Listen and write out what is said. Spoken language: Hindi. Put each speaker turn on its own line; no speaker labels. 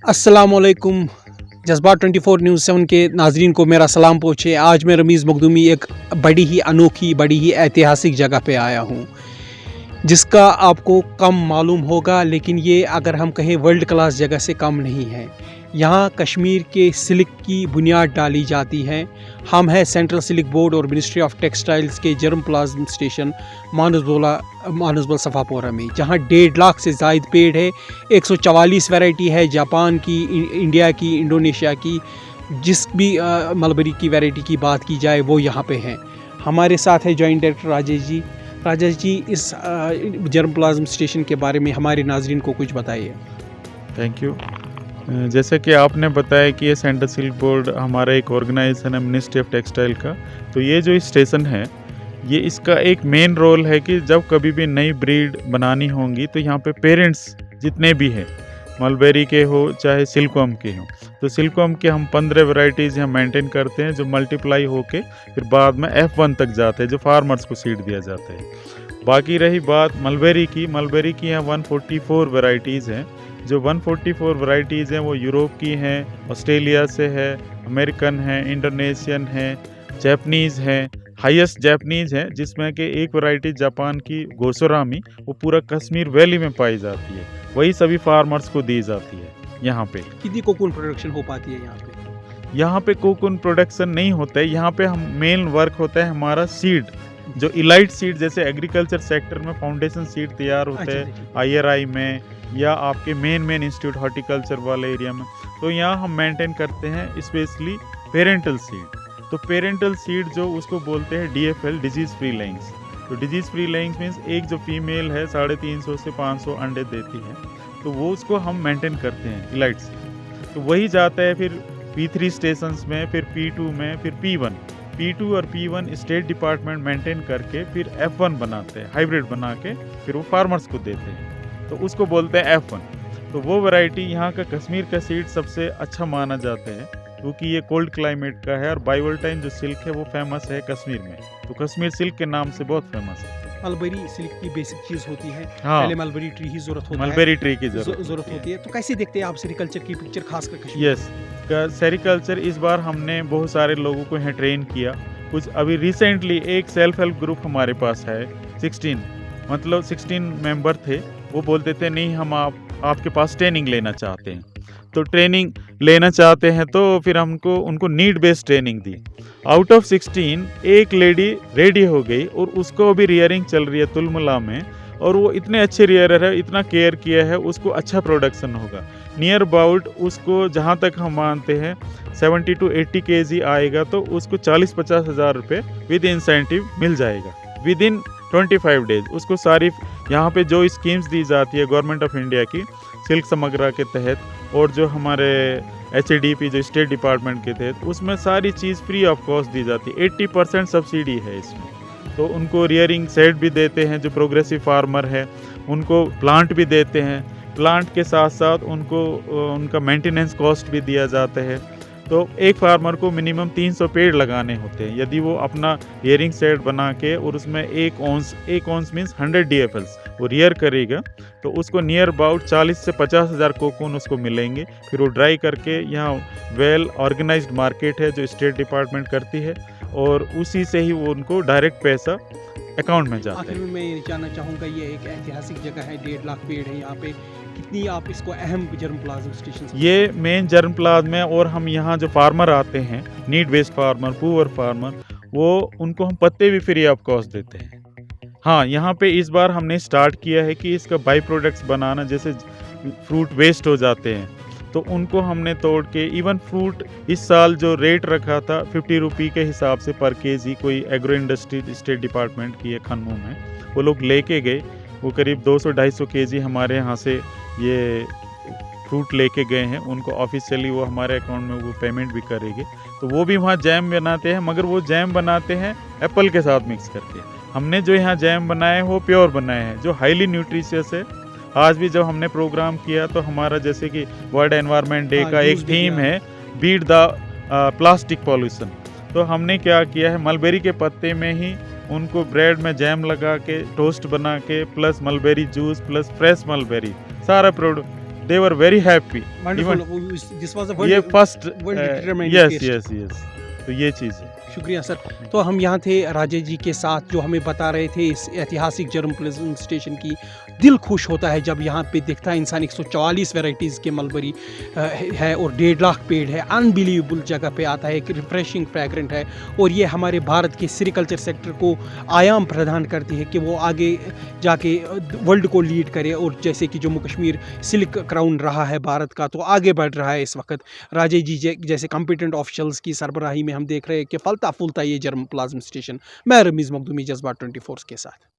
अस्सलामुअलैकुम। जज्बात 24 न्यूज़ 7 के नाजरीन को मेरा सलाम पहुँचे। आज मैं रमीज़ मखदूमी एक बड़ी ही अनोखी, बड़ी ही ऐतिहासिक जगह पे आया हूँ, जिसका आपको कम मालूम होगा, लेकिन ये अगर हम कहें वर्ल्ड क्लास जगह से कम नहीं है। यहाँ कश्मीर के सिल्क की बुनियाद डाली जाती है। हम हैं सेंट्रल सिल्क बोर्ड और मिनिस्ट्री ऑफ टेक्सटाइल्स के जर्म प्लाज्म स्टेशन मानसबल सफ़ापोरा में, जहाँ 1.5 लाख से ज़ायद पेड़ है। 144 वैरायटी है, जापान की, इंडिया की, इंडोनेशिया की, जिस भी मलबरी की वैरायटी की बात की जाए वो यहाँ पे है। हमारे साथ है जॉइंट डायरेक्टर राजेश जी। राजेश जी, इस जर्म प्लाज्म स्टेशन के बारे में हमारे नाजरीन को कुछ बताइए।
Thank you. जैसे कि आपने बताया कि ये सेंट्रल सिल्क बोर्ड हमारा एक ऑर्गेनाइजेशन है मिनिस्ट्री ऑफ टेक्सटाइल का। तो ये जो स्टेशन है, ये इसका एक मेन रोल है कि जब कभी भी नई ब्रीड बनानी होंगी तो यहाँ पे पेरेंट्स जितने भी हैं, मलबेरी के हो चाहे सिल्कवर्म के हो, तो सिल्कवर्म के हम 15 वैरायटीज़ यहाँ मेंटेन करते हैं, जो मल्टीप्लाई होके फिर बाद में F1 तक जाते हैं, जो फार्मर्स को सीड दिया जाता है। बाकी रही बात मलबेरी की यहाँ 144 वैरायटीज़ हैं। जो 144 वैरायटीज़ हैं वो यूरोप की हैं, ऑस्ट्रेलिया से है, अमेरिकन है, इंडोनेशियन है, जैपनीज़ हैं, हाईएस्ट जैपनीज़ है, जिसमें कि एक वैरायटी जापान की गोसोरामी, वो पूरा कश्मीर वैली में पाई जाती है, वही सभी फार्मर्स को दी जाती है। यहाँ पे
कितनी कोकून प्रोडक्शन हो पाती है यहाँ पे?
यहाँ पे कोकून प्रोडक्शन नहीं होता है। यहाँ पे हम मेन वर्क होता है हमारा सीड, जो इलाइट सीड, जैसे एग्रीकल्चर सेक्टर में फाउंडेशन सीड तैयार होते हैं IRI में, या आपके मेन इंस्टीट्यूट हॉर्टिकल्चर वाले एरिया में, तो यहाँ हम मेंटेन करते हैं स्पेशली पेरेंटल सीड। तो पेरेंटल सीड जो उसको बोलते हैं DFL, डिजीज़ फ्री लेइंग्स। तो डिजीज़ फ्री लेइंग्स मीन्स एक जो फीमेल है 350 से 500 अंडे देती है, तो वो उसको हम मेंटेन करते हैं इलाइट सीड। तो वही जाता है फिर P3 स्टेशंस में, फिर P2 में, फिर P1 और P1 स्टेट डिपार्टमेंट मेंटेन करके फिर F1 बनाते हैं, हाइब्रिड बना के फिर वो फार्मर्स को देते हैं, तो उसको बोलते हैं F1। तो वो वैरायटी यहाँ का कश्मीर का सीड सबसे अच्छा माना जाता है, क्योंकि ये कोल्ड क्लाइमेट का है, और बाइवोल्टाइन जो सिल्क है वो फेमस है कश्मीर में, तो कश्मीर सिल्क के नाम से बहुत फेमस है।
मलबरी सिल्क की बेसिक चीज़ होती है।
हाँ,
पहले मलबरी ट्री ही ज़रूरत होता है,
मलबेरी ट्री की
ज़रूरत होती है। तो कैसे देखते हैं आप सेरिकल्चर की पिक्चर, खासकर कश्मीर?
यस, सेरिकल्चर इस बार हमने बहुत सारे लोगों को यहाँ ट्रेन किया। कुछ अभी रिसेंटली एक सेल्फ हेल्प ग्रुप हमारे पास है, 16 मेंबर थे। वो बोलते थे नहीं, हम आपके पास ट्रेनिंग लेना चाहते हैं। तो ट्रेनिंग लेना चाहते हैं तो फिर हमको उनको need based training the. Out of 16 एक लेडी रेडी हो गई, और उसको अभी रियरिंग चल रही है तुलमुला में, और वो इतने अच्छे रियरर है, इतना केयर किया है, उसको अच्छा प्रोडक्शन होगा। नियर अबाउट उसको जहाँ तक हम मानते हैं 70 to 80 kg आएगा, तो उसको 40-50 हज़ार रुपये विद इंसेंटिव मिल जाएगा विद इन 25 डेज। उसको सारी यहाँ पे जो स्कीम्स दी जाती है गवर्नमेंट ऑफ इंडिया की सिल्क समग्रा के तहत, और जो हमारे HADP जो स्टेट डिपार्टमेंट के तहत, उसमें सारी चीज़ फ्री ऑफ कॉस्ट दी जाती है। 80% सब्सिडी है इसमें। तो उनको रियरिंग सेट भी देते हैं, जो प्रोग्रेसिव फार्मर है उनको प्लांट भी देते हैं। प्लांट के साथ साथ उनको उनका मेंटेनेंस कॉस्ट भी दिया जाता है। तो एक फार्मर को मिनिमम 300 पेड़ लगाने होते हैं। यदि वो अपना रियरिंग सेट बना के और उसमें एक औंस मीन्स 100 DFLs वो रियर करेगा, तो उसको नियर अबाउट 40 से 50 हज़ार कोकून उसको मिलेंगे। फिर वो ड्राई करके यहाँ वेल ऑर्गेनाइज्ड मार्केट है जो स्टेट डिपार्टमेंट करती है, और उसी से ही वो उनको डायरेक्ट पैसा अकाउंट में जाता
आखिर
है।
में मैं जानना चाहूँगा, ये एक ऐतिहासिक जगह है, 1.5 लाख पेड़ है यहाँ पे, कितनी आप इसको अहम जर्म प्लाज्म स्टेशन?
ये मेन जर्म प्लाज्म है, और हम यहाँ जो फार्मर आते हैं, need based farmer, poor farmer, वो उनको हम पत्ते भी फ्री ऑफ कॉस्ट देते हैं। हाँ, यहाँ पे इस बार हमने स्टार्ट किया है कि इसका बाई प्रोडक्ट्स बनाना, जैसे फ्रूट वेस्ट हो जाते हैं तो उनको हमने तोड़ के, इवन फ्रूट इस साल जो रेट रखा था 50 रुपये के हिसाब से पर केजी, कोई एग्रो इंडस्ट्री स्टेट डिपार्टमेंट की है खन्मू में, वो लोग लेके गए। वो करीब 200-250 केजी हमारे यहाँ से ये फ्रूट लेके गए हैं। उनको ऑफिशियली वो हमारे अकाउंट में वो पेमेंट भी करेंगे। तो वो भी वहाँ जैम बनाते हैं, मगर वो जैम बनाते हैं एप्पल के साथ मिक्स करके। हमने जो यहाँ जैम बनाए हैं वो प्योर बनाए हैं, जो हाईली न्यूट्रिशियस है। आज भी जब हमने प्रोग्राम किया तो हमारा जैसे कि वर्ल्ड एनवायरनमेंट डे का एक थीम है बीट द प्लास्टिक पॉल्यूशन। तो हमने क्या किया है, मलबेरी के पत्ते में ही उनको ब्रेड में जैम लगा के, टोस्ट बना के, plus mulberry juice, plus fresh mulberry, सारा product they were very happy.
Wonderful.
Even
This was a
ये
world,
first
world determined
yes
test.
Yes yes, तो ये चीज़ है।
शुक्रिया सर। तो हम यहाँ थे राजेश जी के साथ जो हमें बता रहे थे इस ऐतिहासिक जर्म प्लेजेंट स्टेशन की। दिल खुश होता है जब यहाँ पे दिखता है इंसान। 144 वैरायटीज़ के मलबरी है और 1.5 लाख पेड़ है। अनबिलीवेबल जगह पे आता है, एक रिफ्रेशिंग फ्रैग्रेंट है और ये हमारे भारत के सेरिकल्चर सेक्टर को आयाम प्रदान करती है कि वो आगे जाके वर्ल्ड को लीड करे। और जैसे कि जम्मू कश्मीर सिल्क क्राउन रहा है भारत का, तो आगे बढ़ रहा है इस वक्त। राजेश जी जैसे कॉम्पिटेंट ऑफिशियल्स की सरबराही में हम देख रहे हैं कि फलता फूलता ये जर्म प्लाज्म स्टेशन। मैं रमीज़ मखदूमी, जज्बा 24 के साथ।